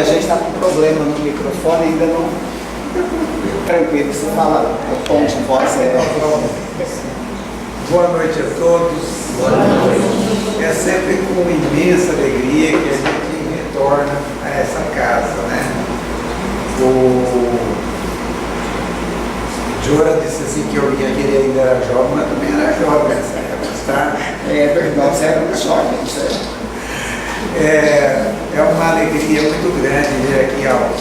A gente está com um problema no microfone, ainda não. Tranquilo, você fala, o tom de voz Boa noite a todos. Boa noite. É sempre com imensa alegria que a gente retorna a essa casa, né? O Jora disse assim que eu vinha querer ainda era jovem, mas também era jovem nessa época, tá? É verdade, você era muito jovem, certo? É uma alegria muito grande vir aqui ao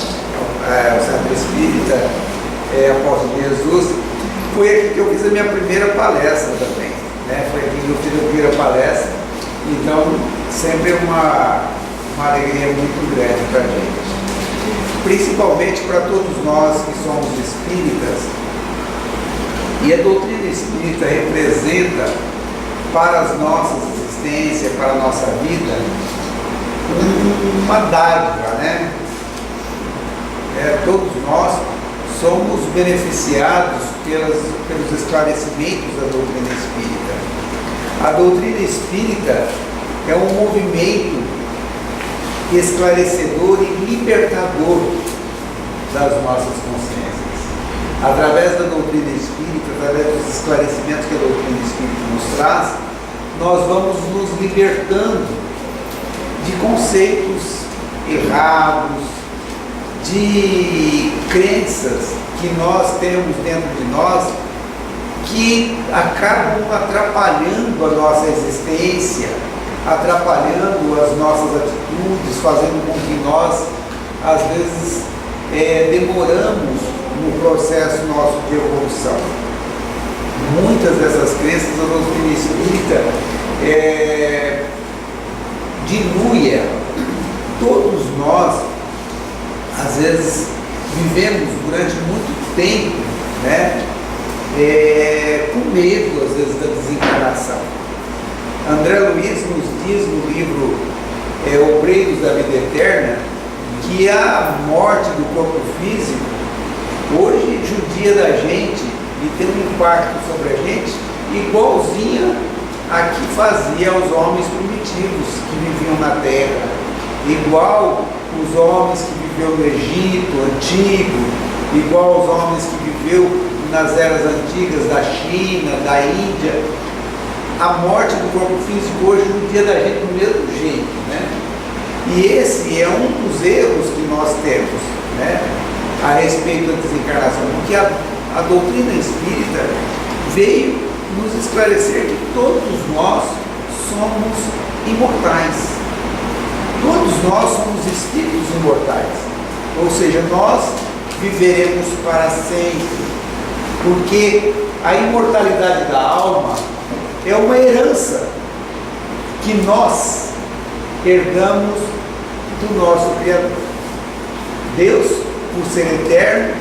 Centro Espírita, Apóstolo de Jesus. Foi aqui que eu fiz a minha primeira palestra também, né? Foi aqui que eu fiz a primeira palestra, então sempre uma alegria muito grande para a gente. Principalmente para todos nós que somos espíritas, e a doutrina espírita representa para as nossas existências, para a nossa vida, uma dádiva, né? Todos nós somos beneficiados pelos esclarecimentos da doutrina espírita. A doutrina espírita é um movimento esclarecedor e libertador das nossas consciências. Através da doutrina espírita, através dos esclarecimentos que a doutrina espírita nos traz, nós vamos nos libertando de conceitos errados, de crenças que nós temos dentro de nós, que acabam atrapalhando a nossa existência, atrapalhando as nossas atitudes, fazendo com que nós, às vezes, demoramos no processo nosso de evolução. Muitas dessas crenças a doutrina espírita dilui ela. Todos nós, às vezes, vivemos durante muito tempo, né, com medo, às vezes, da desencarnação. André Luiz nos diz no livro Obreiros da Vida Eterna que a morte do corpo físico hoje judia da gente e tem um impacto sobre a gente igualzinha a que fazia aos homens primitivos que viviam na Terra, igual os homens que viviam no Egito antigo, igual aos homens que viviam nas eras antigas da China, da Índia. A morte do corpo físico hoje judia da gente do mesmo jeito, né? E esse é um dos erros que nós temos, né, a respeito da desencarnação, porque a doutrina espírita veio nos esclarecer que todos nós somos imortais. Todos nós somos espíritos imortais. Ou seja, nós viveremos para sempre. Porque a imortalidade da alma é uma herança que nós herdamos do nosso Criador. Deus, por ser eterno,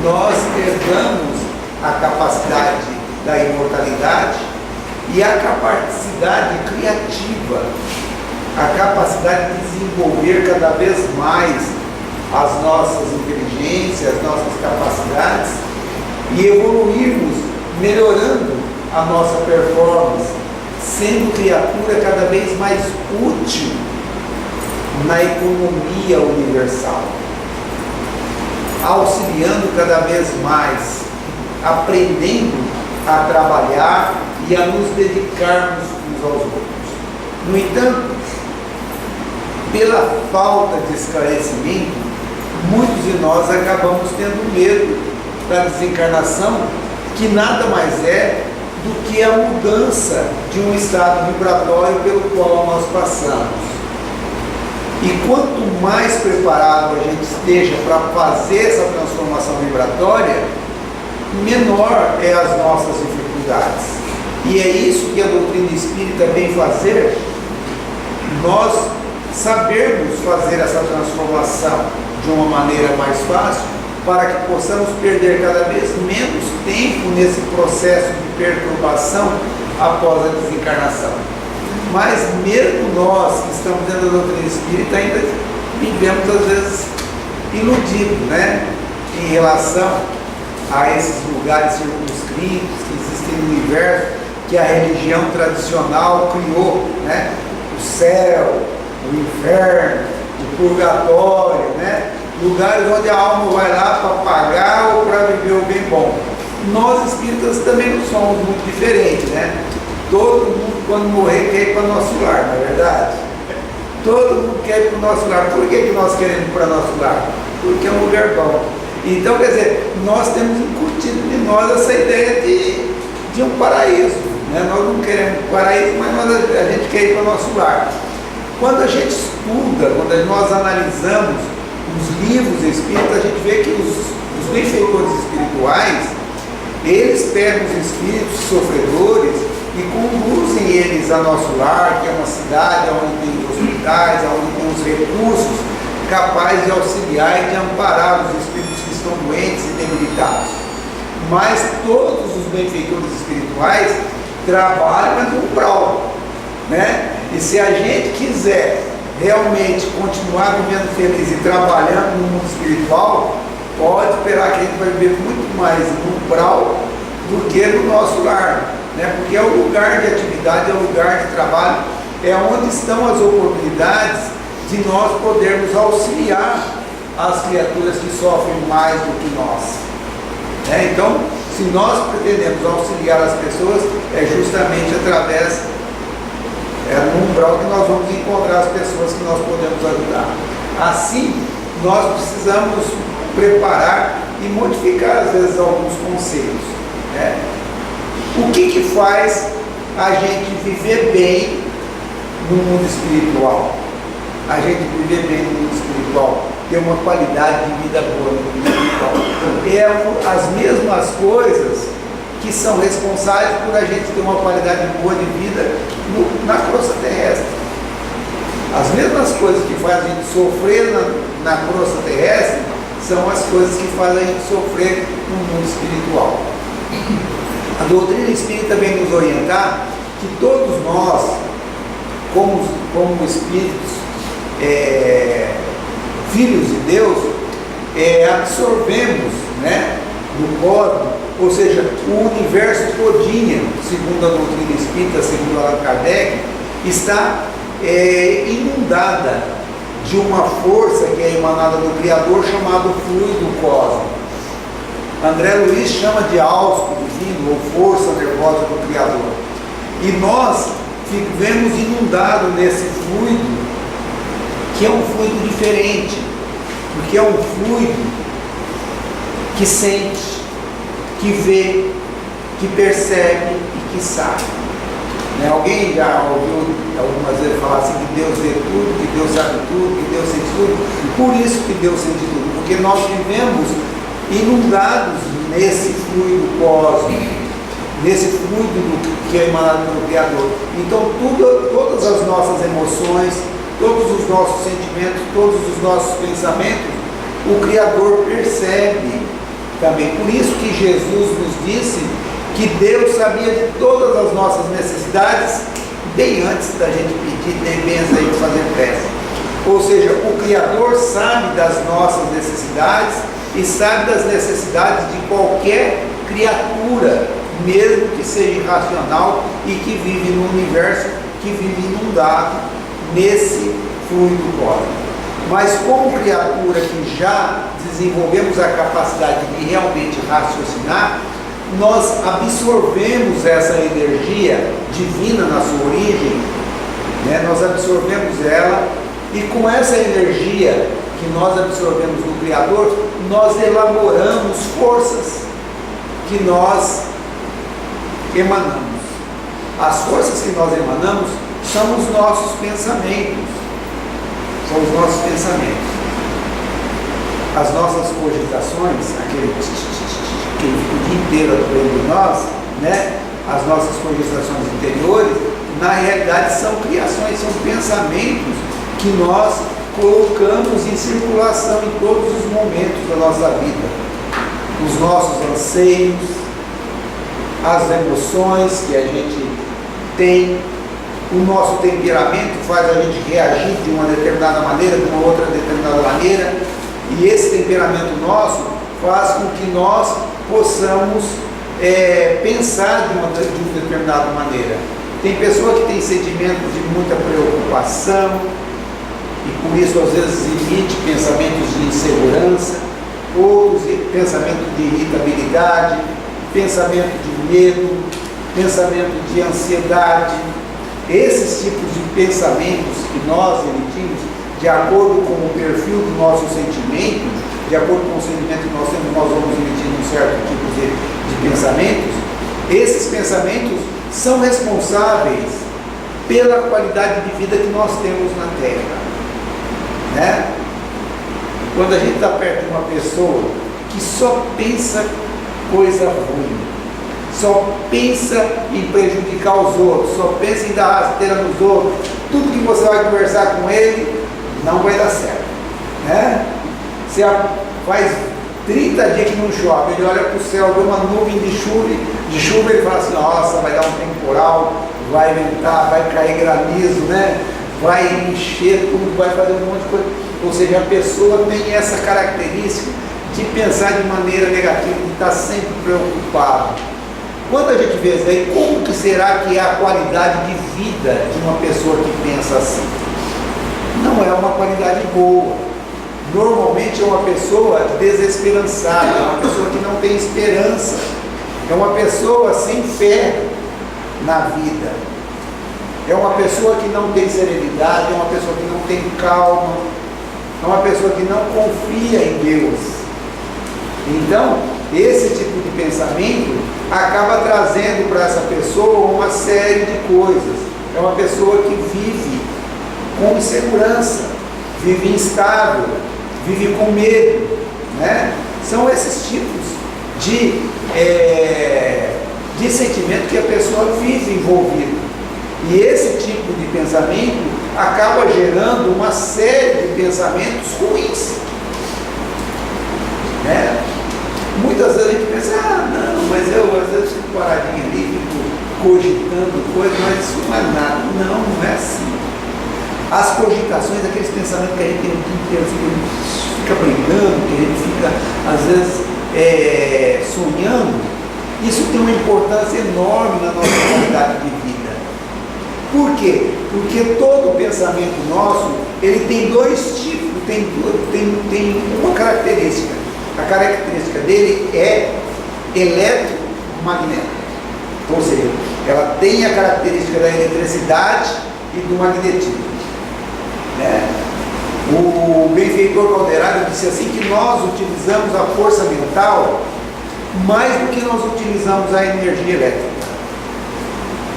nós herdamos a capacidade da imortalidade e a capacidade criativa, a capacidade de desenvolver cada vez mais as nossas inteligências, as nossas capacidades e evoluirmos, melhorando a nossa performance, sendo criatura cada vez mais útil na economia universal, auxiliando cada vez mais, aprendendo a trabalhar e a nos dedicarmos uns aos outros. No entanto, pela falta de esclarecimento, muitos de nós acabamos tendo medo da desencarnação, que nada mais é do que a mudança de um estado vibratório pelo qual nós passamos. E quanto mais preparado a gente esteja para fazer essa transformação vibratória, menor é as nossas dificuldades. E é isso que a doutrina espírita vem fazer, nós sabermos fazer essa transformação de uma maneira mais fácil, para que possamos perder cada vez menos tempo nesse processo de perturbação após a desencarnação. Mas mesmo nós que estamos dentro da doutrina espírita ainda vivemos às vezes iludidos, né, em relação a esses lugares circunscritos que existem no universo, que a religião tradicional criou, né, o céu, o inferno, o purgatório, né? Lugares onde a alma vai lá para pagar ou para viver o bem bom. Nós espíritas também não somos muito diferentes, né? Todo mundo, quando morrer, quer ir para o nosso lar, não é verdade? Todo mundo quer ir para o nosso lar. Por que nós queremos ir para o nosso lar? Porque é um lugar bom. Então, quer dizer, nós temos incutido de nós essa ideia de um paraíso, né? Nós não queremos um paraíso, mas a gente quer ir para o nosso lar. Quando a gente estuda, quando nós analisamos os livros espíritas, a gente vê que os benfeitores espirituais, eles pegam os espíritos sofredores e conduzem eles a nosso lar, que é uma cidade onde tem hospitais, onde tem os recursos capazes de auxiliar e de amparar os espíritos que estão doentes e debilitados. Mas todos os benfeitores espirituais trabalham no umbral, né? E se a gente quiser realmente continuar vivendo feliz e trabalhando no mundo espiritual, pode esperar que a gente vai viver muito mais no umbral do que no nosso lar, né? Porque é o lugar de atividade, é o lugar de trabalho, é onde estão as oportunidades de nós podermos auxiliar as criaturas que sofrem mais do que nós, né? Então, se nós pretendemos auxiliar as pessoas, é justamente através no umbral que nós vamos encontrar as pessoas que nós podemos ajudar. Assim, nós precisamos preparar e modificar às vezes alguns conceitos, né? O que faz a gente viver bem no mundo espiritual? A gente viver bem no mundo espiritual, ter uma qualidade de vida boa no mundo espiritual. É as mesmas coisas que são responsáveis por a gente ter uma qualidade boa de vida na crosta terrestre. As mesmas coisas que fazem a gente sofrer na crosta terrestre são as coisas que fazem a gente sofrer no mundo espiritual. A doutrina espírita vem nos orientar que todos nós, como espíritos, filhos de Deus, absorvemos, né, do cosmos, ou seja, o universo todinho, segundo a doutrina espírita, segundo Allan Kardec, está inundada de uma força que é emanada do Criador, chamado fluido cósmico. André Luiz chama de hausto divino, ou força nervosa do Criador. E nós vivemos inundados nesse fluido, que é um fluido diferente, porque é um fluido que sente, que vê, que percebe e que sabe, né? Alguém já ouviu algumas vezes falar assim que Deus vê tudo, que Deus sabe tudo, que Deus sente tudo? Por isso que Deus sente tudo, porque nós vivemos inundados nesse fluido cósmico, nesse fluido que é emanado pelo Criador. Então todas as nossas emoções, todos os nossos sentimentos, todos os nossos pensamentos, o Criador percebe também. Por isso que Jesus nos disse que Deus sabia de todas as nossas necessidades bem antes da gente pedir, nem bem antes da gente fazer prece. Ou seja, o Criador sabe das nossas necessidades e sabe das necessidades de qualquer criatura, mesmo que seja irracional e que vive no universo, que vive inundado nesse fluido cósmico. Mas como criatura que já desenvolvemos a capacidade de realmente raciocinar, nós absorvemos essa energia divina na sua origem, né? Nós absorvemos ela, e com essa energia que nós absorvemos do Criador, nós elaboramos forças que nós emanamos. As forças que nós emanamos são os nossos pensamentos. São os nossos pensamentos. As nossas cogitações, aquele que fica o dia inteiro dentro de nós, né? As nossas cogitações interiores, na realidade são criações, são pensamentos que nós colocamos em circulação em todos os momentos da nossa vida. Os nossos anseios, as emoções que a gente tem, o nosso temperamento faz a gente reagir de uma determinada maneira, de uma outra determinada maneira, e esse temperamento nosso faz com que nós possamos pensar de uma determinada maneira. Tem pessoa que tem sentimentos de muita preocupação, e por isso às vezes emite pensamentos de insegurança, outros pensamentos de irritabilidade, pensamento de medo, pensamento de ansiedade. Esses tipos de pensamentos que nós emitimos, de acordo com o perfil do nosso sentimento, de acordo com o sentimento que nós temos, nós vamos emitir um certo tipo de pensamentos. Esses pensamentos são responsáveis pela qualidade de vida que nós temos na Terra, né? Quando a gente está perto de uma pessoa que só pensa coisa ruim, só pensa em prejudicar os outros, só pensa em dar rasteira nos outros, tudo que você vai conversar com ele não vai dar certo, né? Você faz 30 dias que não chove, ele olha para o céu, vê uma nuvem de chuva, ele fala assim, nossa, vai dar um temporal, vai ventar, vai cair granizo, né? Vai encher tudo, vai fazer um monte de coisa. Ou seja, a pessoa tem essa característica de pensar de maneira negativa, de estar sempre preocupado. Quando a gente vê isso aí, como que será que é a qualidade de vida de uma pessoa que pensa assim? Não é uma qualidade boa. Normalmente é uma pessoa desesperançada, é uma pessoa que não tem esperança, é uma pessoa sem fé na vida, é uma pessoa que não tem serenidade, é uma pessoa que não tem calma, é uma pessoa que não confia em Deus. Então, esse tipo de pensamento acaba trazendo para essa pessoa uma série de coisas. É uma pessoa que vive com insegurança, vive instável, vive com medo, né? São esses tipos de sentimento que a pessoa vive envolvida. E esse tipo de pensamento acaba gerando uma série de pensamentos ruins, né? Muitas vezes a gente pensa, não, mas eu às vezes fico paradinho ali, fico cogitando coisas, mas isso não é nada. Não é assim. As cogitações, aqueles pensamentos que a gente tem o dia inteiro, assim, que a gente fica brincando, que a gente fica, às vezes, sonhando, isso tem uma importância enorme na nossa qualidade de vida. Por quê? Porque todo pensamento nosso, ele tem dois tipos, tem uma característica. A característica dele é eletromagnética. Ou seja, ela tem a característica da eletricidade e do magnetismo. Né? O benfeitor Calderaro disse assim que nós utilizamos a força mental mais do que nós utilizamos a energia elétrica.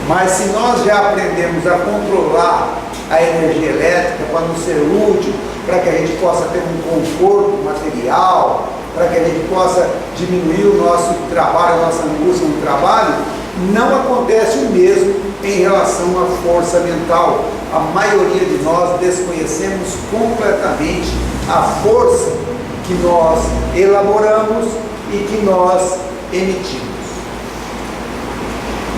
Mas se nós já aprendemos a controlar a energia elétrica para nos ser útil, para que a gente possa ter um conforto material, para que a gente possa diminuir o nosso trabalho, a nossa angústia no trabalho, não acontece o mesmo em relação à força mental. A maioria de nós desconhecemos completamente a força que nós elaboramos e que nós emitimos.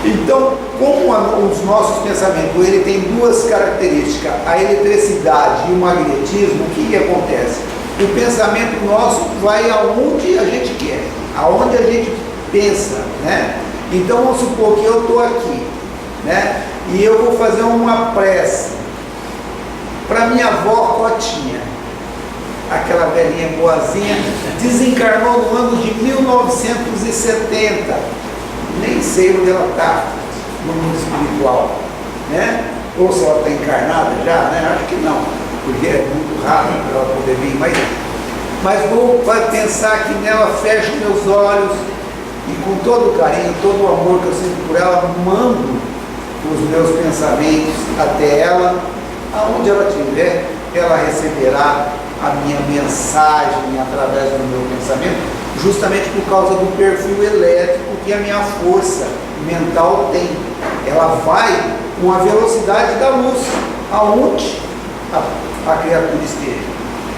Então, como os nossos pensamentos ele tem duas características, a eletricidade e o magnetismo, o que acontece? O pensamento nosso vai aonde a gente quer, aonde a gente pensa, né? Então vamos supor que eu estou aqui, né? E eu vou fazer uma prece para minha avó Cotinha, aquela velhinha boazinha, desencarnou no ano de 1970, nem sei onde ela está no mundo espiritual, né? Ou se ela está encarnada já, né? Acho que não, porque é muito raro para ela poder vir, mas vou pensar que nela, fecho meus olhos e com todo o carinho, todo o amor que eu sinto por ela, mando os meus pensamentos até ela, aonde ela estiver, ela receberá a minha mensagem através do meu pensamento, justamente por causa do perfil elétrico que a minha força mental tem. Ela vai com a velocidade da luz, aonde a criatura esteja,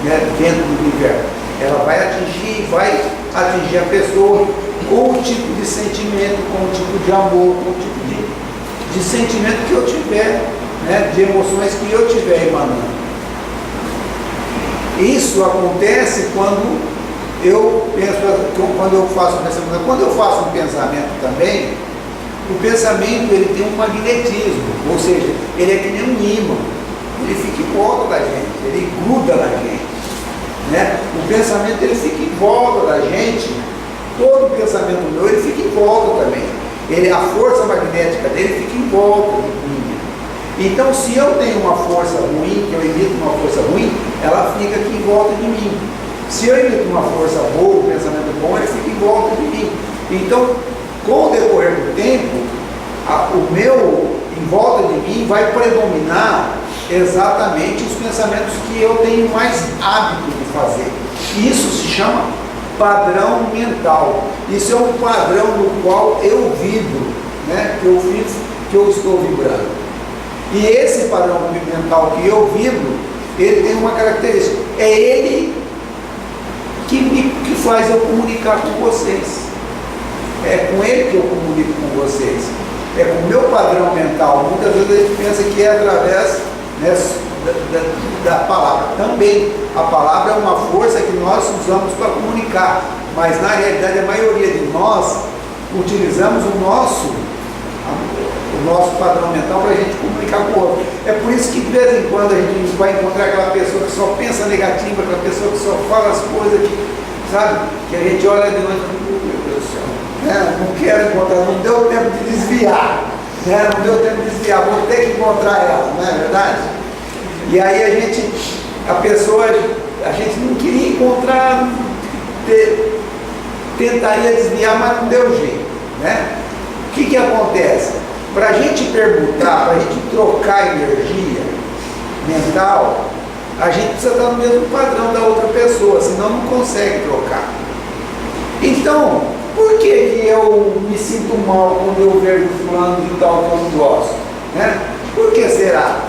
né, dentro do universo. Ela vai atingir a pessoa com o tipo de sentimento, com o tipo de amor, com o tipo de sentimento que eu tiver, né, de emoções que eu tiver emanando. Isso acontece quando eu penso, quando eu faço um pensamento. Quando eu faço um pensamento também, o pensamento ele tem um magnetismo, ou seja, ele é que nem um ímã. ele fica em volta da gente, ele gruda na gente, né? O pensamento ele fica em volta da gente, todo pensamento meu ele fica em volta também. A força magnética dele fica em volta de mim. Então, se eu tenho uma força ruim, que eu emito uma força ruim, ela fica aqui em volta de mim. Se eu emito uma força boa, um pensamento bom, ele fica em volta de mim. Então, com o decorrer do tempo, o meu em volta de mim vai predominar exatamente os pensamentos que eu tenho mais hábito de fazer. Isso se chama padrão mental. Isso é um padrão no qual eu vibro, né? Que eu estou vibrando. E esse padrão mental que eu vibro, ele tem uma característica. É ele que faz eu comunicar com vocês. É com ele que eu comunico com vocês. É com o meu padrão mental. Muitas vezes a gente pensa que é através, né, da palavra. Também a palavra é uma força que nós usamos para comunicar, mas na realidade a maioria de nós utilizamos o nosso padrão mental para a gente comunicar com o outro. É por isso que de vez em quando a gente vai encontrar aquela pessoa que só pensa negativa, aquela pessoa que só fala as coisas que, sabe, que a gente olha de noite e fala, meu Deus do céu, né? Não quero encontrar, não deu tempo de desviar, né? Não deu tempo de desviar, vou ter que encontrar ela, não é verdade? E aí a gente não queria encontrar, tentaria desviar, mas não deu jeito, né? O que acontece? Para a gente permutar, para a gente trocar energia mental, a gente precisa estar no mesmo padrão da outra pessoa, senão não consegue trocar. Então, por que eu me sinto mal quando eu vejo fulano de tal que eu não gosto? Né? Por que será?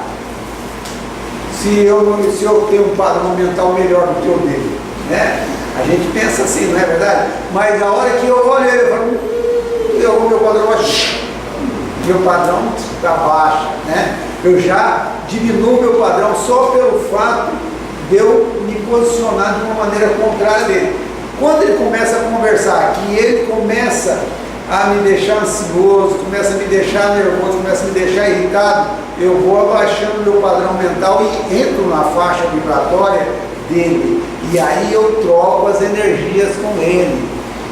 Se eu tenho um padrão mental melhor do que o dele, né? A gente pensa assim, não é verdade? Mas a hora que eu olho ele, eu falo, meu padrão meu padrão está baixo, né? Eu já diminuo meu padrão só pelo fato de eu me posicionar de uma maneira contrária dele. Quando ele começa a conversar, que ele começa a me deixar ansioso, começa a me deixar nervoso, começa a me deixar irritado, eu vou abaixando meu padrão mental e entro na faixa vibratória dele. E aí eu troco as energias com ele.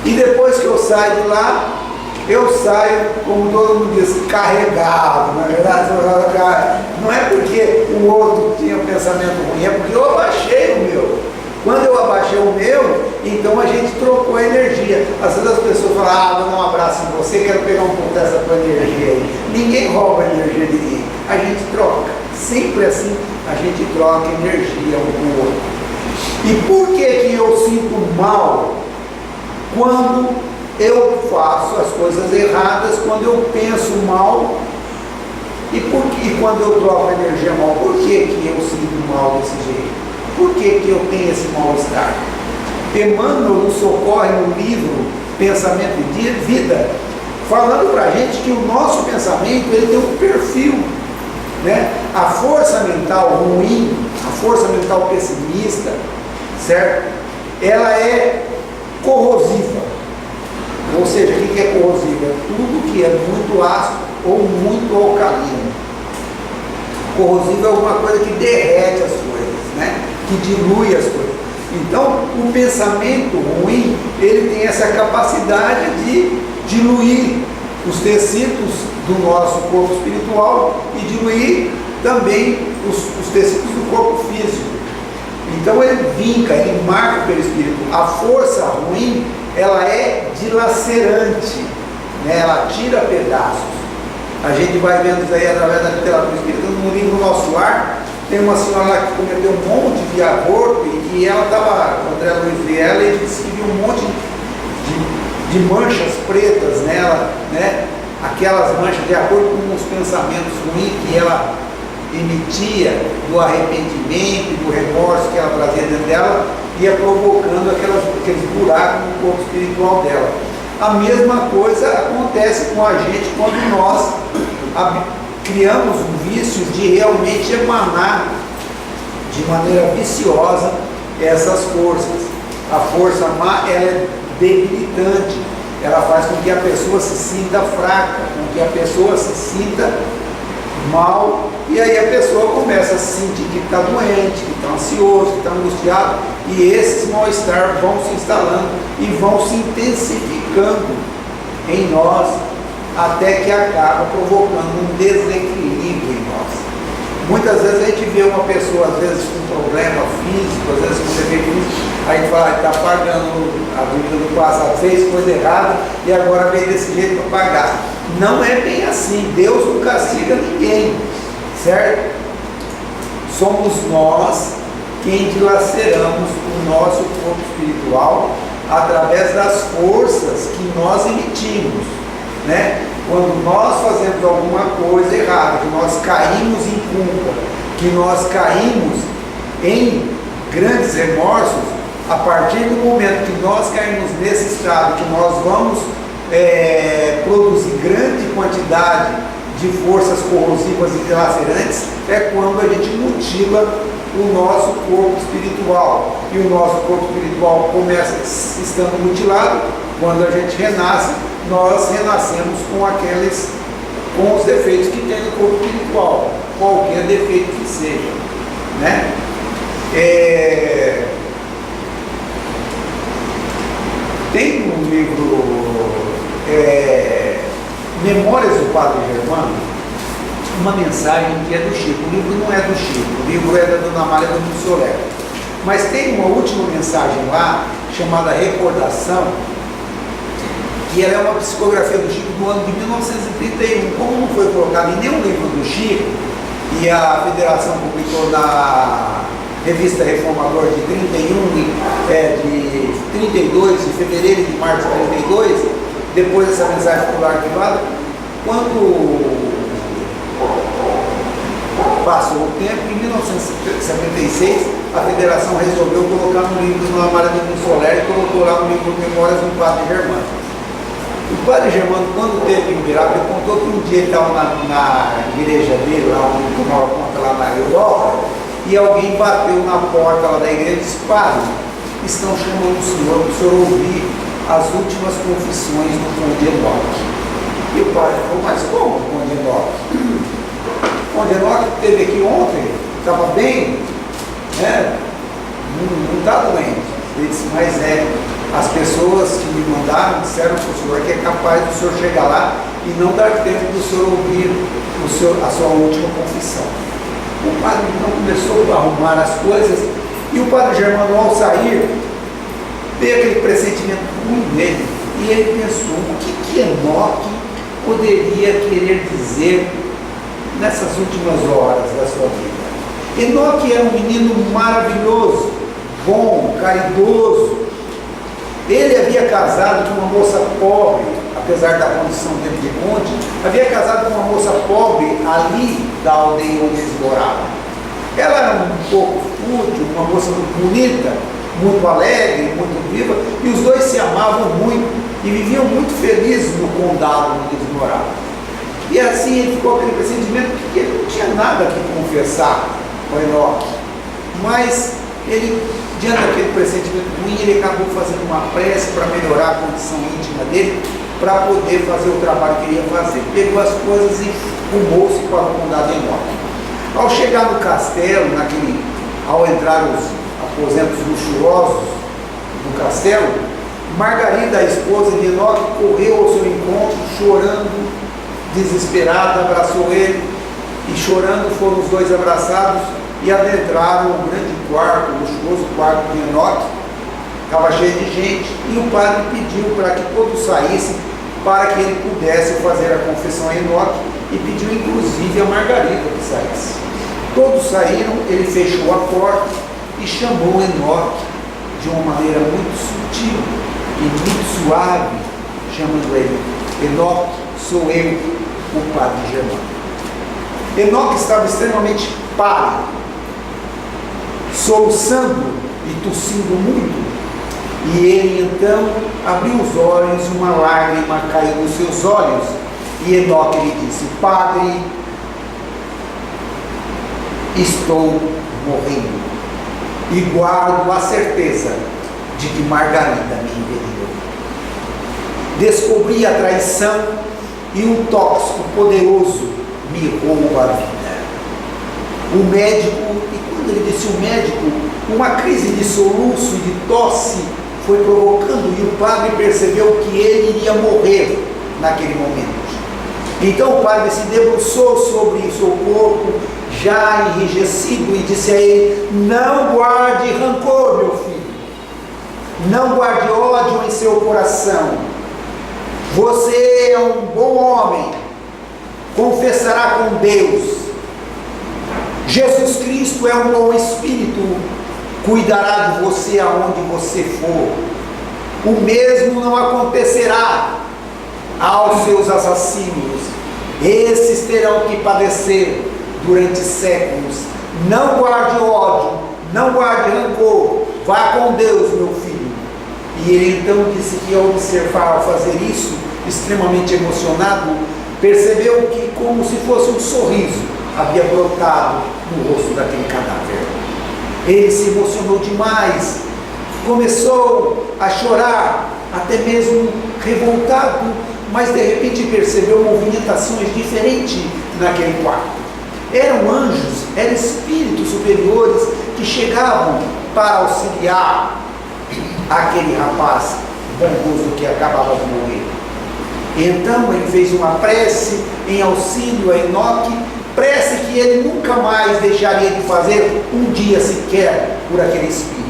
E depois que eu saio de lá, eu saio, como todo mundo diz, carregado, na verdade. Não é porque o outro tinha um pensamento ruim, é porque eu abaixei o meu. Quando eu abaixei o meu, então a gente trocou a energia. Às vezes as pessoas falam, vou dar um abraço em você, quero pegar um pouco dessa tua energia aí. Ninguém rouba a energia de ninguém, a gente troca. Sempre assim, a gente troca energia um com o outro. E por que eu sinto mal quando eu faço as coisas erradas, quando eu penso mal e quando eu troco a energia mal? Por que eu sinto mal desse jeito? Por que eu tenho esse mal-estar? Emmanuel nos socorre no livro Pensamento e Vida, falando para a gente que o nosso pensamento ele tem um perfil, né? A força mental ruim, a força mental pessimista, certo? Ela é corrosiva. Ou seja, o que é corrosivo? É tudo que é muito ácido ou muito alcalino. Corrosivo é alguma coisa que derrete as coisas, né? Que dilui as coisas. Então, o pensamento ruim, ele tem essa capacidade de diluir os tecidos do nosso corpo espiritual e diluir também os tecidos do corpo físico. Então, ele vinca, ele marca pelo espírito. A força ruim, ela é dilacerante, né? Ela tira pedaços. A gente vai vendo isso aí através da literatura espírita. No livro Nosso Lar, tem uma senhora lá que cometeu um monte de aborto e ela estava, André Luiz vê ela e disse que viu um monte de manchas pretas nela, né? Aquelas manchas de acordo com os pensamentos ruins que ela emitia, do arrependimento e do remorso que ela trazia dentro dela, ia provocando aqueles buracos no corpo espiritual dela. A mesma coisa acontece com a gente quando nós criamos um vício de realmente emanar de maneira viciosa essas forças. A força má, ela é debilitante, ela faz com que a pessoa se sinta fraca, com que a pessoa se sinta mal, e aí a pessoa começa a se sentir que está doente, que está ansioso, que está angustiado, e esses mal-estar vão se instalando e vão se intensificando em nós, até que acaba provocando um desequilíbrio em nós. Muitas vezes a gente vê uma pessoa, às vezes com problema físico, às vezes com defeito físico, a gente fala, está pagando a dívida do passado, fez coisa errada e agora vem desse jeito para pagar. Não é bem assim, Deus não castiga ninguém, certo? Somos nós quem dilaceramos o nosso corpo espiritual através das forças que nós emitimos, né? Quando nós fazemos alguma coisa errada, que nós caímos em culpa, que nós caímos em grandes remorsos, a partir do momento que nós caímos nesse estado, que nós vamos produzir grande quantidade de forças corrosivas e dilacerantes, é quando a gente mutila o nosso corpo espiritual. E o nosso corpo espiritual começa estando mutilado. Quando a gente renasce, nós renascemos com os defeitos que tem no corpo espiritual, qualquer defeito que seja, né? Tem um livro, Memórias do Padre Germano, uma mensagem que é do Chico. O livro não é do Chico, o livro é da Dona Amália do Soler, mas tem uma última mensagem lá, chamada Recordação, que ela é uma psicografia do Chico do ano de 1931. Como não foi colocado em nenhum livro do Chico, e a Federação publicou na Revista Reformador de 32, de fevereiro e de março de 32, depois dessa mensagem ficou arquivada, quando passou o tempo, em 1976, a Federação resolveu colocar no livro do Amália do Soler e colocou lá no livro Memórias do Padre Germano. O Padre Germano, quando teve em Uberaba, ele contou que um dia ele estava na igreja dele, lá onde tomava conta, lá na Europa, e alguém bateu na porta lá da igreja e disse: Padre, estão chamando o senhor para o senhor ouvir as últimas confissões do Conde Enoque. E o padre falou: mas como o Conde Enoque? O Conde Enoque esteve aqui ontem, estava bem, né? Não está doente. Ele disse: mas as pessoas que me mandaram disseram para o senhor que é capaz do senhor chegar lá e não dar tempo do senhor ouvir a sua última confissão. O padre então começou a arrumar as coisas, e o Padre Germano, ao sair, veio aquele pressentimento ruim nele, e ele pensou: o que Enoque poderia querer dizer nessas últimas horas da sua vida? Enoque era um menino maravilhoso, bom, caridoso. Ele havia casado com uma moça pobre, apesar da condição dele de conde, havia casado com uma moça pobre ali da aldeia onde eles moravam. Ela era um pouco fútil, uma moça muito bonita, muito alegre, muito viva, e os dois se amavam muito e viviam muito felizes no condado onde eles moravam. E assim ele ficou com aquele pressentimento que ele não tinha nada que confessar com Enoque, mas ele, diante daquele pressentimento ruim, ele acabou fazendo uma prece para melhorar a condição íntima dele, para poder fazer o trabalho que ele ia fazer. Pegou as coisas e rumou-se para o condado de Enoque. Ao chegar no castelo, ao entrar os aposentos luxuosos do castelo, Margarida, a esposa de Enoque, correu ao seu encontro, chorando, desesperada, abraçou ele, e chorando foram os dois abraçados e adentraram o grande quarto, o luxuoso quarto de Enoque. Estava cheio de gente, e o padre pediu para que todos saíssem, para que ele pudesse fazer a confissão a Enoque, e pediu inclusive a Margarida que saísse. Todos saíram, ele fechou a porta e chamou Enoque de uma maneira muito sutil e muito suave, chamando ele: Enoque, sou eu, o Padre Germano. Enoque estava extremamente pálido, soluçando e tossindo muito, e ele então abriu os olhos, uma lágrima caiu nos seus olhos, e Enoque lhe disse: Padre, estou morrendo, e guardo a certeza de que Margarida me envenenou. Descobri a traição e um tóxico poderoso me rouba a vida. O médico, e quando ele disse o médico, uma crise de soluço e de tosse foi provocando, e o padre percebeu que ele iria morrer naquele momento. Então o padre se debruçou sobre o seu corpo, já enrijecido, e disse a ele: não guarde rancor, meu filho, não guarde ódio em seu coração, você é um bom homem, confessará com Deus, Jesus Cristo é um bom Espírito, cuidará de você aonde você for, o mesmo não acontecerá aos seus assassinos, esses terão que padecer durante séculos. Não guarde ódio, não guarde rancor, vá com Deus, meu filho. E ele então disse que ao observar, ao fazer isso, extremamente emocionado, percebeu que, como se fosse um sorriso, havia brotado no rosto daquele cadáver. Ele se emocionou demais, começou a chorar, até mesmo revoltado, mas de repente percebeu movimentações diferentes naquele quarto. Eram anjos, eram espíritos superiores que chegavam para auxiliar aquele rapaz bondoso que acabava de morrer. Então ele fez uma prece em auxílio a Enoque, prece que ele nunca mais deixaria de fazer um dia sequer por aquele espírito.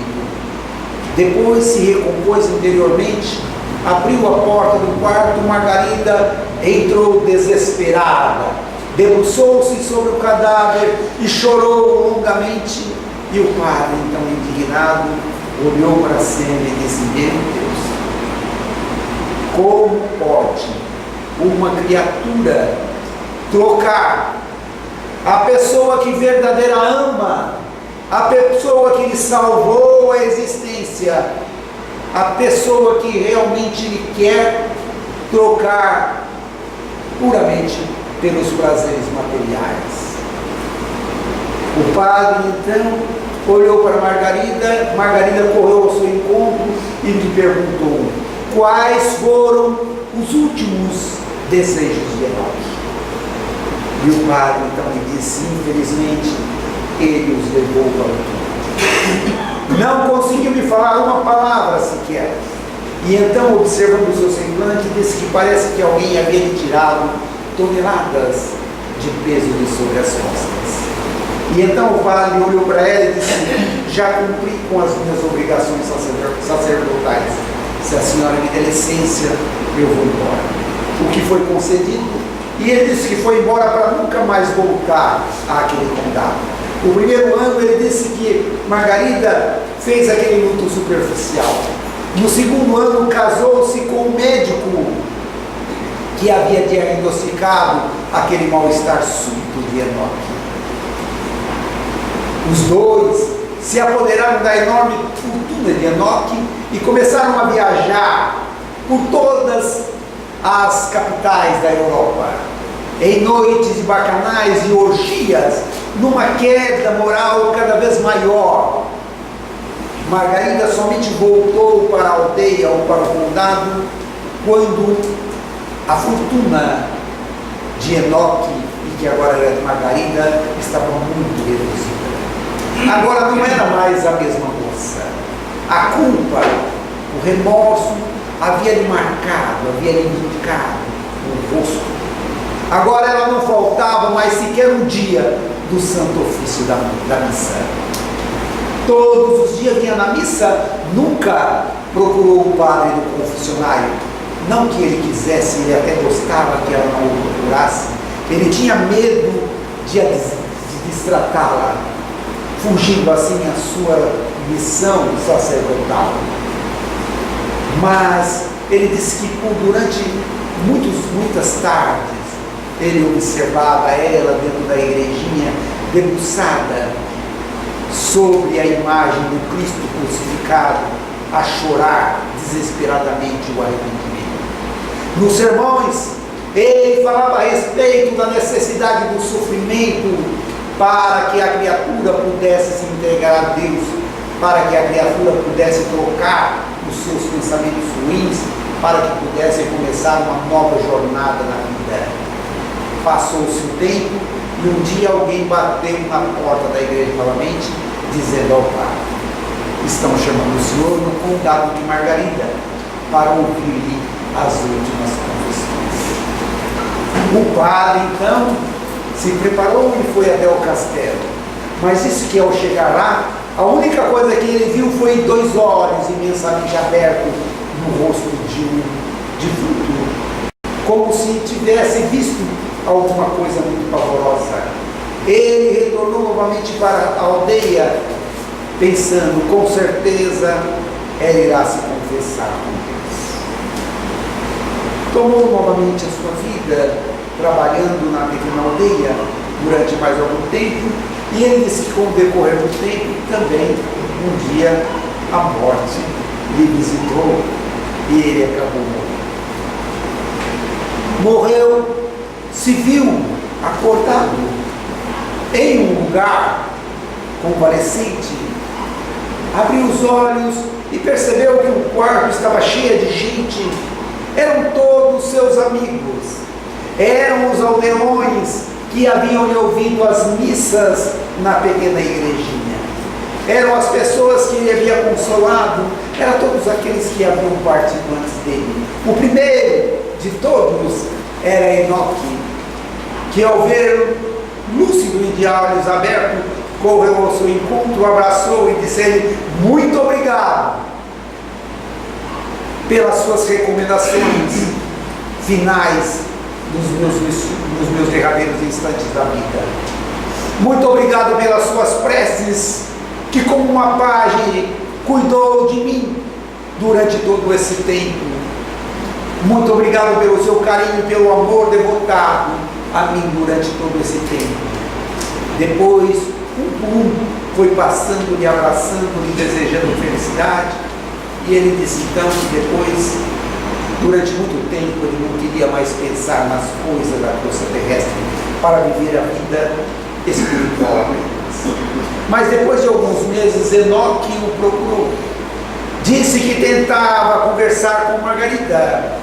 Depois se recompôs interiormente, abriu a porta do quarto. Margarida entrou desesperada, debruçou-se sobre o cadáver e chorou longamente. E o padre, então indignado, olhou para a cena e disse: meu Deus, como pode uma criatura trocar a pessoa que verdadeira ama, a pessoa que lhe salvou a existência, a pessoa que realmente lhe quer, trocar puramente pelos prazeres materiais? O padre então olhou para Margarida. Margarida correu ao seu encontro e lhe perguntou quais foram os últimos desejos de Enoque. E o padre então lhe disse: infelizmente ele os levou para o túmulo. Não conseguiu me falar uma palavra sequer. E então, observando o seu semblante, disse que parece que alguém havia lhe tirado toneladas de peso de sobre as costas. E então o padre olhou para ela e disse: já cumpri com as minhas obrigações sacerdotais. Se a senhora me der licença, eu vou embora. O que foi concedido, e ele disse que foi embora para nunca mais voltar àquele condado. O primeiro ano ele disse que Margarida fez aquele luto superficial. No segundo ano casou-se com um médico que havia diagnosticado aquele mal-estar súbito de Enoque. Os dois se apoderaram da enorme fortuna de Enoque e começaram a viajar por todas as capitais da Europa, em noites de bacanais e orgias, numa queda moral cada vez maior. Margarida somente voltou para a aldeia ou para o condado quando a fortuna de Enoque, e que agora era de Margarida, estava muito reduzida. Agora não era mais a mesma moça. A culpa, o remorso havia lhe marcado, havia lhe indicado o rosto. Agora ela não faltava mais sequer um dia do santo ofício da missa. Todos os dias vinha na missa, nunca procurou o padre do confessionário. Não que ele quisesse, ele até gostava que ela não o procurasse. Ele tinha medo de destratá-la, fugindo assim a sua missão sacerdotal. Mas ele disse que durante muitas tardes ele observava ela dentro da igrejinha, debruçada sobre a imagem do Cristo crucificado, a chorar desesperadamente o arrependimento. Nos sermões, ele falava a respeito da necessidade do sofrimento para que a criatura pudesse se entregar a Deus, para que a criatura pudesse trocar os seus pensamentos ruins, para que pudesse começar uma nova jornada na vida. Passou-se um tempo e um dia alguém bateu na porta da igreja novamente, dizendo ao padre: estão chamando o senhor no condado de Margarida para ouvir as últimas confissões. O padre então se preparou e foi até o castelo, mas disse que ao chegar lá, a única coisa que ele viu foi 2 olhos imensamente abertos no rosto de um defunto, como se tivesse visto alguma coisa muito pavorosa. Ele retornou novamente para a aldeia, pensando, com certeza ela irá se confessar com Deus. Tomou novamente a sua vida, trabalhando na pequena aldeia durante mais algum tempo, e ele disse que com o decorrer do tempo também, um dia, a morte lhe visitou e ele acabou morrendo. Morreu, se viu acordado em um lugar convalescente, abriu os olhos e percebeu que o quarto estava cheio de gente. Eram todos seus amigos, eram os aldeões que haviam lhe ouvido as missas na pequena igrejinha, eram as pessoas que ele havia consolado, eram todos aqueles que haviam partido antes dele. O primeiro de todos era Enoque, que ao ver lúcido e de olhos abertos, correu ao seu encontro, abraçou e disse a ele: muito obrigado pelas suas recomendações finais nos meus derradeiros instantes da vida. Muito obrigado pelas suas preces, que como uma pajem cuidou de mim durante todo esse tempo. Muito obrigado pelo seu carinho e pelo amor devotado a mim durante todo esse tempo. Depois, um por um, foi passando, lhe abraçando, lhe desejando felicidade. E ele disse então que depois, durante muito tempo, ele não queria mais pensar nas coisas da costa terrestre para viver a vida espiritual apenas. Mas depois de alguns meses, Enoque o procurou. Disse que tentava conversar com Margarida,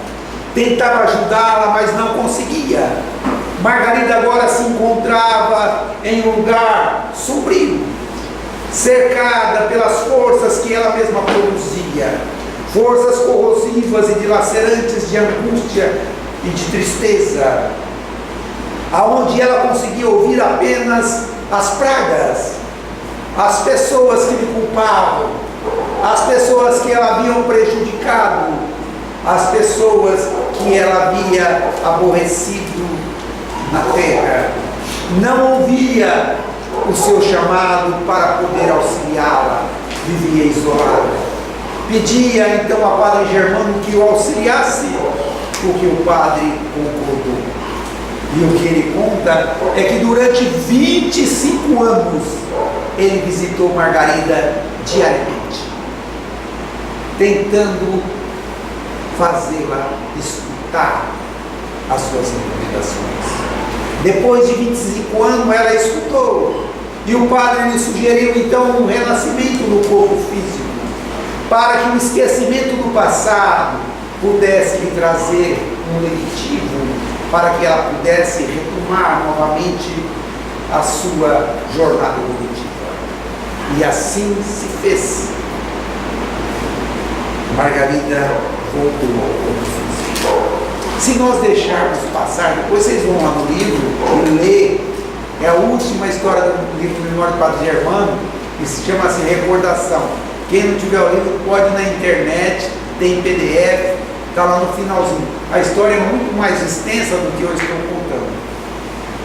tentava ajudá-la, mas não conseguia. Margarida agora se encontrava em um lugar sombrio, cercada pelas forças que ela mesma produzia, forças corrosivas e dilacerantes de angústia e de tristeza, aonde ela conseguia ouvir apenas as pragas, as pessoas que lhe culpavam, as pessoas que ela haviam prejudicado, as pessoas que ela havia aborrecido na terra. Não ouvia o seu chamado para poder auxiliá-la, vivia isolada. Pedia então a Padre Germano que o auxiliasse, o que o padre concordou. E o que ele conta é que durante 25 anos ele visitou Margarida diariamente, tentando fazê-la escutar as suas recomendações. Depois de 25 anos ela escutou, e o padre lhe sugeriu então um renascimento no corpo físico, para que o esquecimento do passado pudesse lhe trazer um lenitivo, para que ela pudesse retomar novamente a sua jornada evolutiva. E assim se fez. Margarida voltou ao corpo físico. Se nós deixarmos passar, depois vocês vão lá no livro e ler, é a última história do livro Memória do Padre Germano, que se chama-se Recordação. Quem não tiver o livro pode ir na internet, tem PDF, está lá no finalzinho. A história é muito mais extensa do que eu estou contando.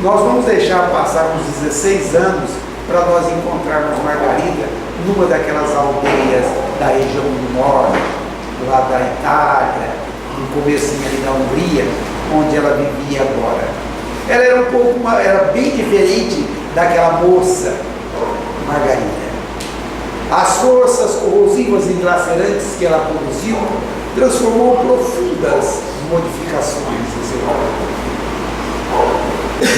Nós vamos deixar passar uns 16 anos para nós encontrarmos Margarida numa daquelas aldeias da região do norte, lá da Itália, no comecinho ali da Hungria, onde ela vivia agora. Ela era bem diferente daquela moça Margarida. As forças corrosivas e dilacerantes que ela produziu transformou profundas modificações em seu corpo.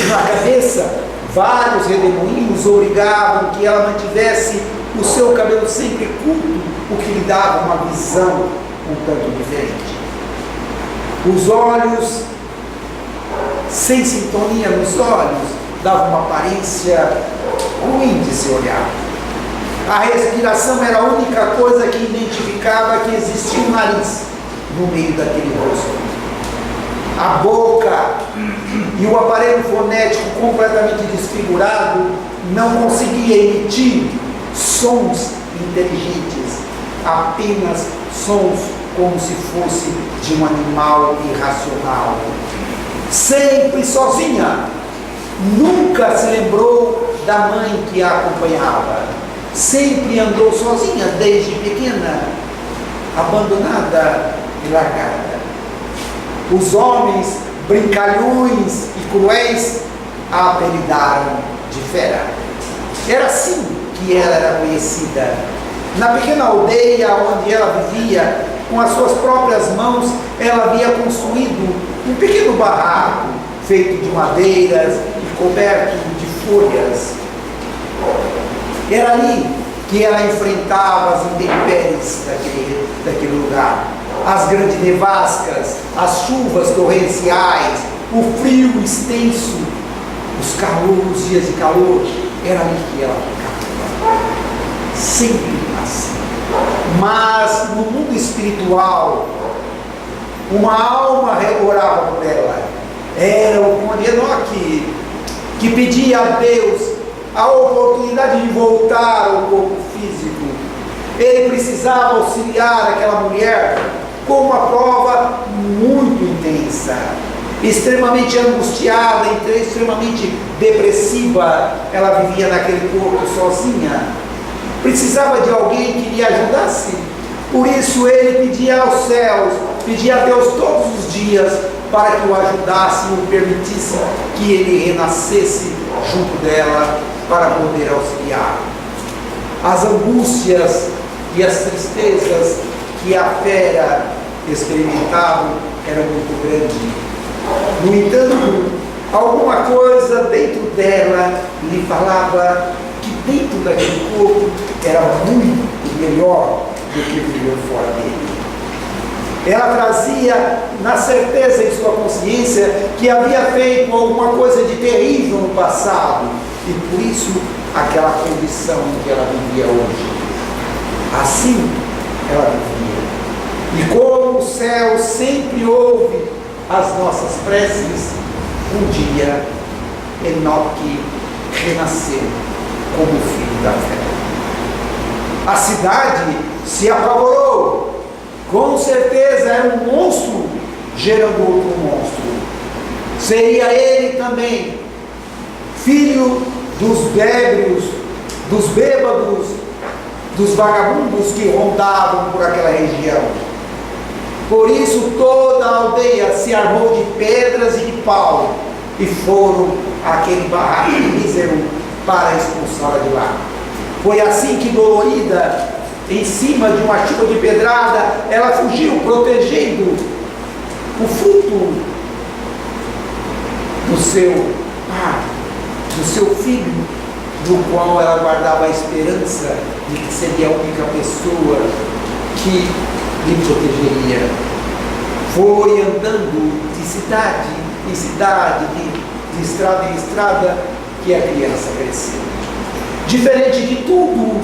Na cabeça, vários redemoinhos obrigavam que ela mantivesse o seu cabelo sempre curto, o que lhe dava uma visão um tanto diferente. Os olhos sem sintonia nos olhos, dava uma aparência ruim de se olhar. A respiração era a única coisa que identificava que existia um nariz no meio daquele rosto. A boca e o aparelho fonético completamente desfigurado não conseguia emitir sons inteligentes, apenas sons como se fosse de um animal irracional. Sempre sozinha, nunca se lembrou da mãe que a acompanhava. Sempre andou sozinha desde pequena, abandonada e largada. Os homens brincalhões e cruéis a apelidaram de fera. Era assim que ela era conhecida. Na pequena aldeia onde ela vivia, com as suas próprias mãos, ela havia construído um pequeno barraco feito de madeiras e coberto de folhas. Era ali que ela enfrentava as intempéries daquele lugar. As grandes nevascas, as chuvas torrenciais, o frio extenso, os dias de calor. Era ali que ela ficava. Sempre assim. Mas no mundo espiritual, uma alma orava por ela. Era o conde Enoque, que pedia a Deus a oportunidade de voltar ao corpo físico. Ele precisava auxiliar aquela mulher com uma prova muito intensa, extremamente angustiada, extremamente depressiva. Ela vivia naquele corpo sozinha, precisava de alguém que lhe ajudasse. Por isso ele pedia aos céus, pedia a Deus todos os dias para que o ajudasse e o permitisse que ele renascesse junto dela para poder auxiliar. As angústias e as tristezas que a fera experimentava eram muito grandes. No entanto, alguma coisa dentro dela lhe falava que dentro daquele corpo era muito melhor do que viver fora dele. Ela trazia na certeza em sua consciência que havia feito alguma coisa de terrível no passado, e por isso aquela condição em que ela vivia hoje. Assim ela vivia. E como o céu sempre ouve as nossas preces, um dia Enoque renasceu como filho da fé. A cidade se apavorou. Com certeza era um monstro gerando outro monstro. Seria ele também filho dos bébrios, dos bêbados, dos vagabundos que rondavam por aquela região. Por isso toda a aldeia se armou de pedras e de pau e foram àquele barraco mísero para expulsá-la de lá. Foi assim que, dolorida, em cima de uma chuva de pedrada, ela fugiu, protegendo o fruto do seu pai, do seu filho, do qual ela guardava a esperança de que seria a única pessoa que lhe protegeria. Foi andando de cidade em cidade, de estrada em estrada, que a criança cresceu. Diferente de tudo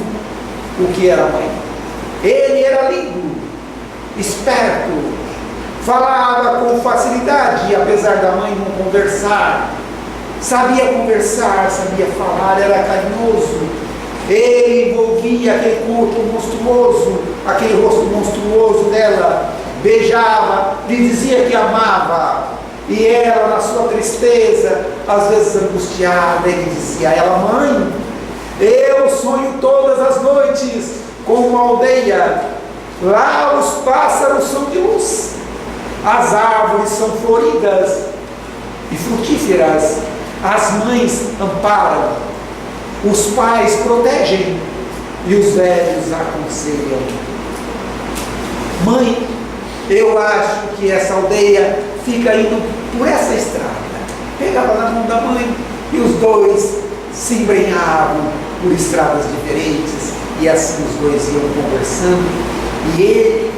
o que era mãe. Ele era lindo, esperto, falava com facilidade, apesar da mãe não conversar. Sabia conversar, sabia falar, era carinhoso. Ele envolvia aquele corpo monstruoso, aquele rosto monstruoso dela, beijava, lhe dizia que amava. E ela, na sua tristeza, às vezes angustiada, ele dizia a ela: mãe, eu sonho todas as noites com uma aldeia. Lá os pássaros são de luz, as árvores são floridas e frutíferas, as mães amparam, os pais protegem e os velhos aconselham. Mãe, eu acho que essa aldeia fica indo por essa estrada. Pegava na mão da mãe e os dois se embrenhavam por estradas diferentes, e assim os dois iam conversando, e ele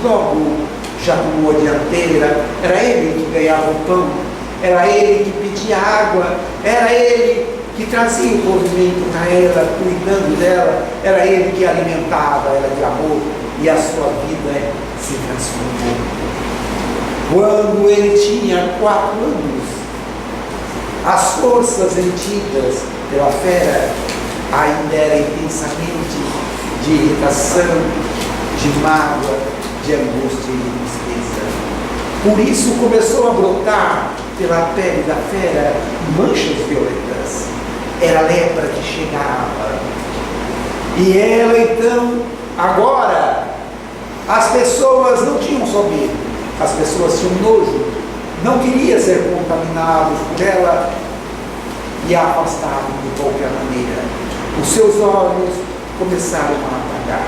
logo já tomou a dianteira. Era ele que ganhava o pão era ele que pedia água, era ele que trazia o provimento para ela, cuidando dela, era ele que alimentava ela de amor, e a sua vida se transformou. Quando ele tinha 4 anos, as forças sentidas pela fera ainda eram intensamente de irritação, de mágoa, de angústia e tristeza. Por isso começou a brotar pela pele da fera manchas violetas. Era a lepra que chegava. E ela então, agora, as pessoas não tinham só medo, as pessoas tinham nojo, não queria ser contaminados por ela e a afastavam de qualquer maneira. Os seus olhos começaram a apagar.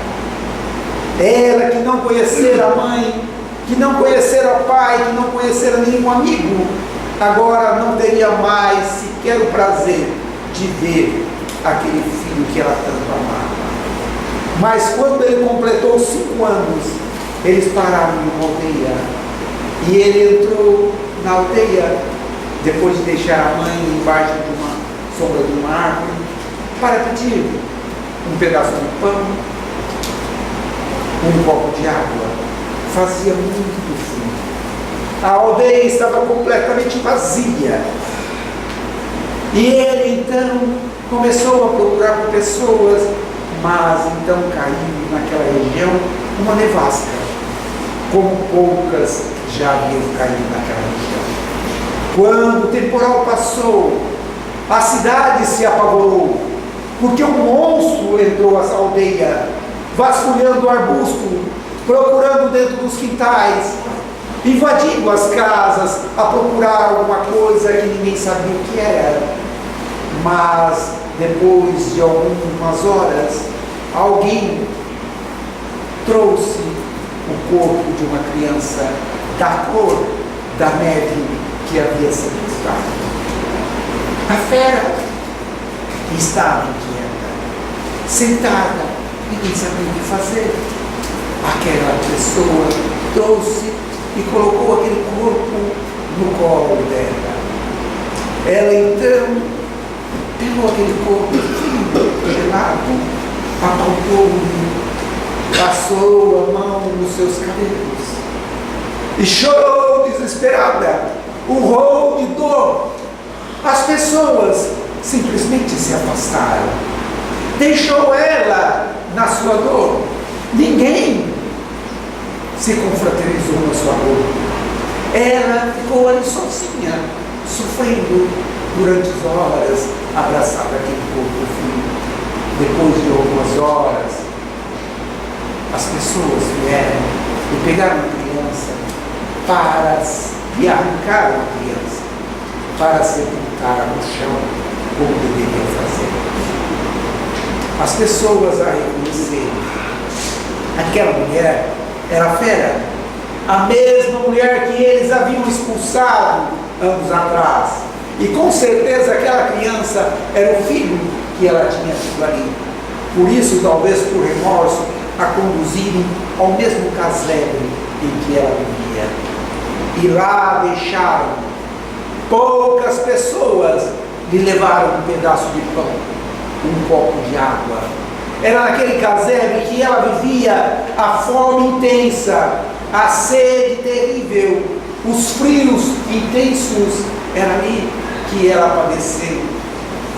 Ela que não conhecera a mãe, que não conhecera o pai, que não conhecera nenhum amigo, agora não teria mais sequer o prazer de ver aquele filho que ela tanto amava. Mas quando ele completou 5 anos, eles pararam em uma aldeia. E ele entrou na aldeia, depois de deixar a mãe embaixo de uma sombra de uma árvore, para pedir um pedaço de pão, um copo de água. Fazia muito frio. A aldeia estava completamente vazia. E ele então começou a procurar por pessoas, mas então caiu naquela região uma nevasca, como poucas já haviam caído naquela região. Quando o temporal passou, a cidade se apavorou, porque um monstro entrou à aldeia, vasculhando o arbusto, procurando dentro dos quintais, invadindo as casas a procurar alguma coisa que ninguém sabia o que era. Mas depois de algumas horas, alguém trouxe o corpo de uma criança da cor da neve que havia sido estudada. A fera estava inquieta, sentada, ninguém sabia o que fazer. Aquela pessoa trouxe e colocou aquele corpo no colo dela. Ela então pegou aquele corpo gelado, apalpou-o, passou a mão nos seus cabelos e chorou desesperada, urrou de dor. As pessoas simplesmente se afastaram, deixou ela na sua dor. Ninguém se confraternizou na sua dor. Ela ficou ali sozinha, sofrendo durante horas, abraçada àquele corpo frio. Depois de algumas horas, as pessoas vieram e pegaram a criança e arrancaram a criança para sepultar no chão, como deveriam fazer. As pessoas a reconheceram. Aquela mulher era a fera, a mesma mulher que eles haviam expulsado anos atrás. E com certeza aquela criança era o filho que ela tinha tido ali. Por isso, talvez por remorso, a conduzirem ao mesmo casebre em que ela vivia. E lá deixaram. Poucas pessoas lhe levaram um pedaço de pão, um copo de água. Era naquele casebre que ela vivia a fome intensa, a sede terrível, os frios intensos. Era ali que ela padeceu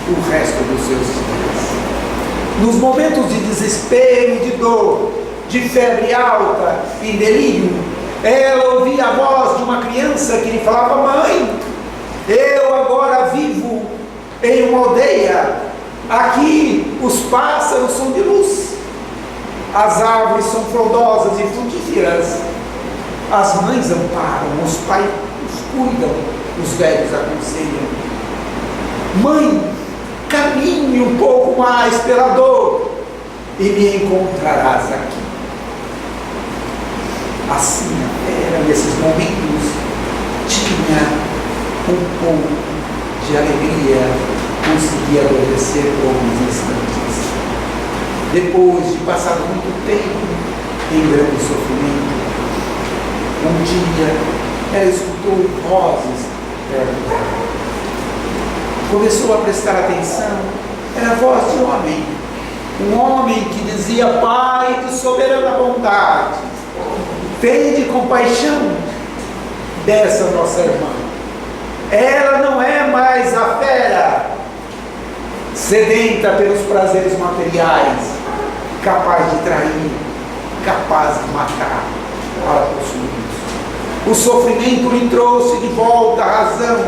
o resto dos seus dias. Nos momentos de desespero e de dor, de febre alta, em delírio, ela ouvia a voz de uma criança que lhe falava: mãe, eu agora vivo em uma aldeia, aqui os pássaros são de luz, as árvores são frondosas e frutíferas, as mães amparam, os pais os cuidam, os velhos aconselham. Mãe, caminhe um pouco mais pela dor e me encontrarás aqui. Assim era, nesses momentos, tinha um pouco de alegria, conseguia adormecer por alguns instantes. Depois de passar muito tempo em grande sofrimento, um dia ela escutou vozes perto dela. Começou a prestar atenção, era a voz de um homem que dizia: Pai de soberana bondade, tende compaixão dessa nossa irmã. Ela não é mais a fera sedenta pelos prazeres materiais, capaz de trair, capaz de matar para possuir. O sofrimento lhe trouxe de volta a razão.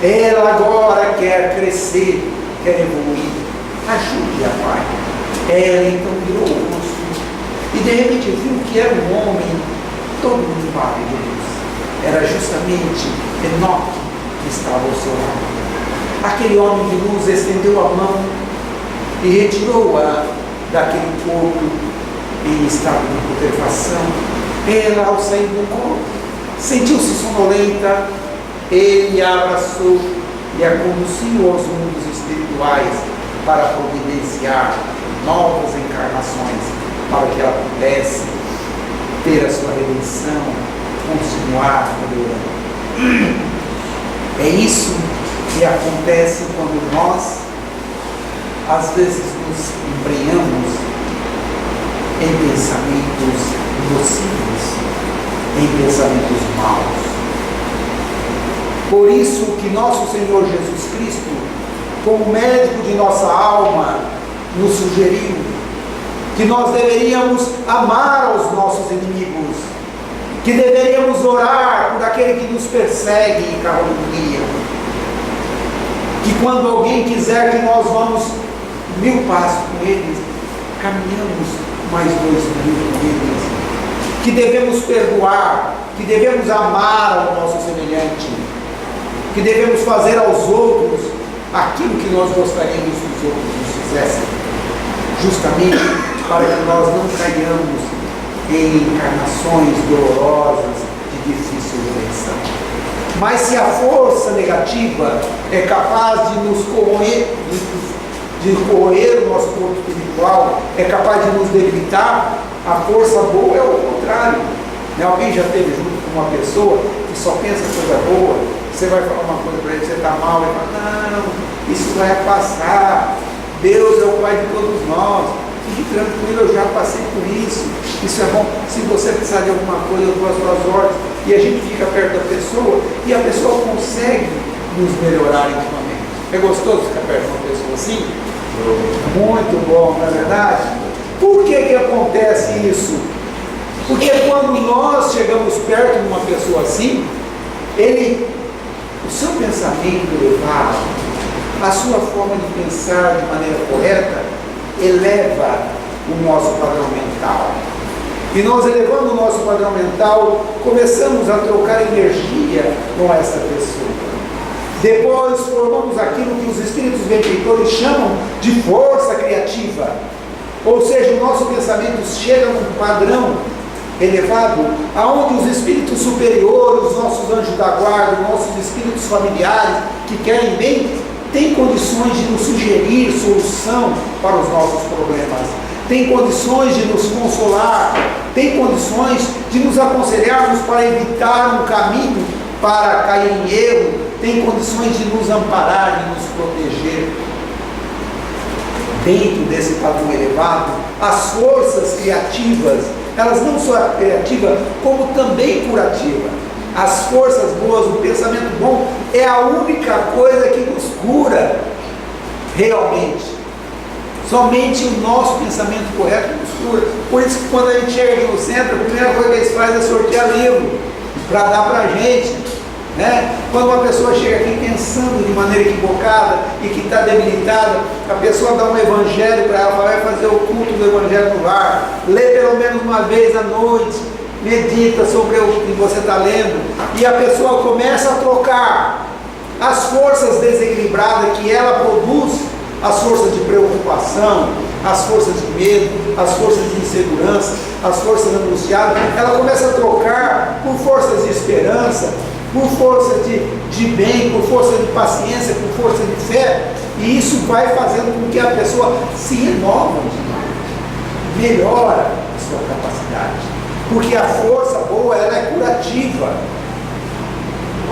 Ela agora quer crescer, quer evoluir. Ajude-a, Pai. Ela então virou o rosto e de repente viu que era um homem todo maravilhoso. Era justamente Enoque que estava ao seu lado. Aquele homem de luz estendeu a mão e retirou-a daquele corpo em estado de putrefação. Ela, ao sair do corpo, sentiu-se sonolenta. Ele a abraçou e a conduziu aos mundos espirituais para providenciar novas encarnações, para que ela pudesse ter a sua redenção, continuar melhorando. É isso que acontece quando nós, às vezes, nos embrenhamos em pensamentos nocivos, em pensamentos maus. Por isso que nosso Senhor Jesus Cristo, como médico de nossa alma, nos sugeriu que nós deveríamos amar aos nossos inimigos, que deveríamos orar por aquele que nos persegue e calunia, que quando alguém quiser que nós vamos 1000 passos com eles, caminhamos mais 2000 com eles, que devemos perdoar, que devemos amar ao nosso semelhante, que devemos fazer aos outros aquilo que nós gostaríamos que os outros nos fizessem, justamente para que nós não caiamos em encarnações dolorosas de difícil redenção. Mas se a força negativa é capaz de nos corroer, de corroer o nosso corpo espiritual, é capaz de nos debilitar, a força boa é o contrário. Alguém já esteve junto com uma pessoa que só pensa coisa boa? Você vai falar uma coisa para ele, você está mal, ele fala: não, isso vai passar, Deus é o Pai de todos nós, fique tranquilo, eu já passei por isso é bom, se você precisar de alguma coisa, eu dou as suas ordens, e a gente fica perto da pessoa, e a pessoa consegue nos melhorar intimamente. É gostoso ficar perto de uma pessoa assim? Muito bom, não é verdade? Por que acontece isso? Porque quando nós chegamos perto de uma pessoa assim, o seu pensamento elevado, a sua forma de pensar de maneira correta, eleva o nosso padrão mental. E nós, elevando o nosso padrão mental, começamos a trocar energia com essa pessoa. Depois formamos aquilo que os espíritos benfeitores chamam de força criativa. Ou seja, o nosso pensamento chega num padrão elevado, aonde os espíritos superiores, os nossos anjos da guarda, os nossos espíritos familiares que querem bem, têm condições de nos sugerir solução para os nossos problemas, têm condições de nos consolar, têm condições de nos aconselharmos para evitar um caminho para cair em erro, têm condições de nos amparar, de nos proteger. Dentro desse padrão elevado, as forças criativas, elas não só criativas, como também curativas. As forças boas, o pensamento bom, é a única coisa que nos cura realmente. Somente o nosso pensamento correto nos cura. Por isso que quando a gente chega aqui no centro, a primeira coisa que eles fazem é sortear livro para dar para a gente. Quando uma pessoa chega aqui pensando de maneira equivocada e que está debilitada, a pessoa dá um evangelho para ela, vai fazer o culto do evangelho no lar, lê pelo menos uma vez à noite, medita sobre o que você está lendo, e a pessoa começa a trocar as forças desequilibradas que ela produz, as forças de preocupação, as forças de medo, as forças de insegurança, as forças angustiadas, ela começa a trocar por forças de esperança, por força de bem, por força de paciência, por força de fé, e isso vai fazendo com que a pessoa se renova, melhora a sua capacidade, porque a força boa, ela é curativa,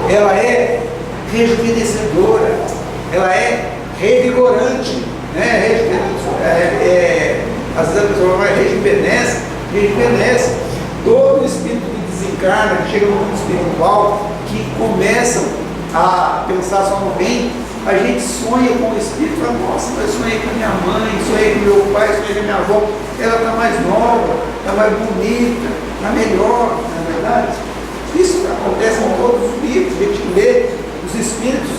ela é rejuvenescedora, ela é revigorante, né? Às vezes a pessoa vai rejuvenesce. Todo espírito que desencarna, que chega no mundo espiritual, que começam a pensar só no bem, a gente sonha com o espírito, fala, nossa, mas sonhei com a minha mãe, sonhei com meu pai, sonhei com a minha avó, ela está mais nova, está mais bonita, está melhor, não é verdade? Isso acontece em todos os livros, a gente lê os espíritos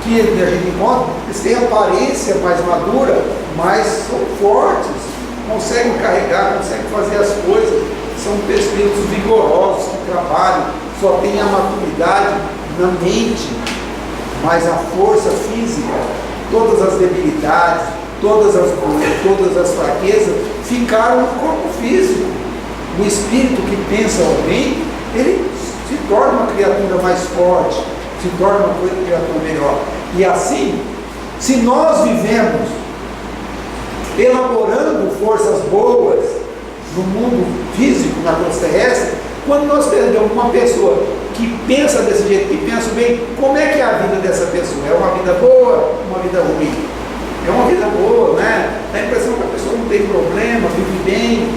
que a gente encontra, eles têm aparência mais madura, mas são fortes, conseguem carregar, conseguem fazer as coisas, são espíritos vigorosos que trabalham, só têm a maturidade na mente, mas a força física, todas as debilidades, todas as fraquezas ficaram no corpo físico. O espírito que pensa o bem, ele se torna uma criatura mais forte, se torna uma criatura melhor. E assim, se nós vivemos elaborando forças boas no mundo físico, na costa terrestre, quando nós perdemos uma pessoa que pensa desse jeito, que pensa bem, como é que é a vida dessa pessoa? É uma vida boa, uma vida ruim? É uma vida boa, né? Dá a impressão que a pessoa não tem problema, vive bem,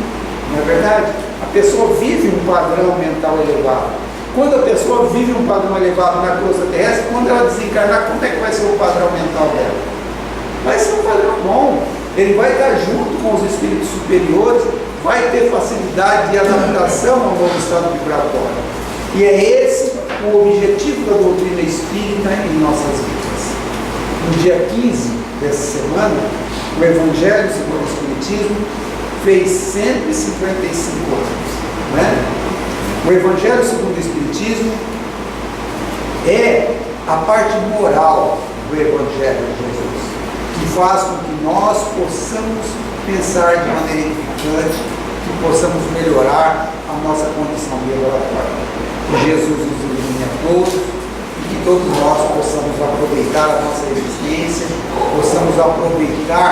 não é verdade? A pessoa vive um padrão mental elevado. Quando a pessoa vive um padrão elevado na crosta terrestre, quando ela desencarnar, como é que vai ser o padrão mental dela? Vai ser um padrão bom. Ele vai estar junto com os espíritos superiores, vai ter facilidade de adaptação ao novo estado vibratório. E é esse o objetivo da doutrina espírita em nossas vidas. No dia 15 dessa semana, o Evangelho segundo o Espiritismo fez 155 anos. Né? O Evangelho segundo o Espiritismo é a parte moral do Evangelho de Jesus, que faz com que nós possamos pensar de maneira edificante, que possamos melhorar a nossa condição vibratória. Que Jesus nos ilumine a todos e que todos nós possamos aproveitar a nossa existência, possamos aproveitar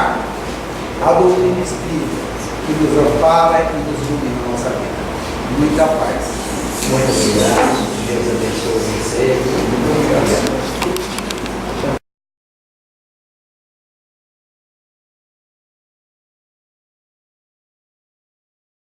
a doutrina espírita que nos ampara e nos ilumina a nossa vida. Muita paz. Muito obrigado. Deus abençoe.